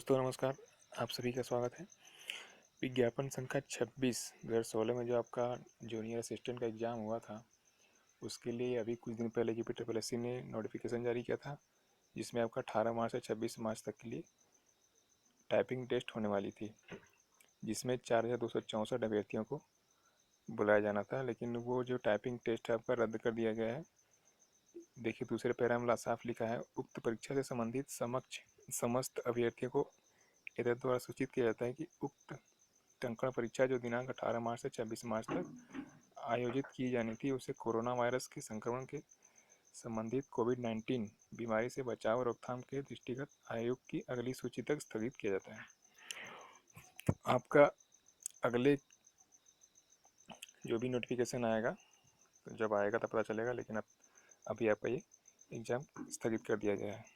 दोस्तों नमस्कार। आप सभी का स्वागत है। विज्ञापन संख्या 26 2016 में जो आपका जूनियर असिस्टेंट का एग्ज़ाम हुआ था, उसके लिए अभी कुछ दिन पहले JPSSC ने नोटिफिकेशन जारी किया था, जिसमें आपका 18 मार्च से 26 मार्च तक के लिए टाइपिंग टेस्ट होने वाली थी, जिसमें 4264 अभ्यर्थियों को बुलाया जाना था। लेकिन वो जो टाइपिंग टेस्ट है आपका रद्द कर दिया गया है। देखिए, दूसरे पैरा में साफ लिखा है, उक्त परीक्षा से संबंधित समस्त अभ्यर्थियों को इधर द्वारा सूचित किया जाता है कि उक्त टंकण परीक्षा जो दिनांक 18 मार्च से 26 मार्च तक आयोजित की जानी थी, उसे कोरोना वायरस के संक्रमण के संबंधित कोविड-19 बीमारी से बचाव और रोकथाम के दृष्टिगत आयोग की अगली सूची तक स्थगित किया जाता है। आपका अगले जो भी नोटिफिकेशन आएगा, तो जब आएगा तब पता चलेगा, लेकिन अभी आपका ये एग्ज़ाम स्थगित कर दिया गया है।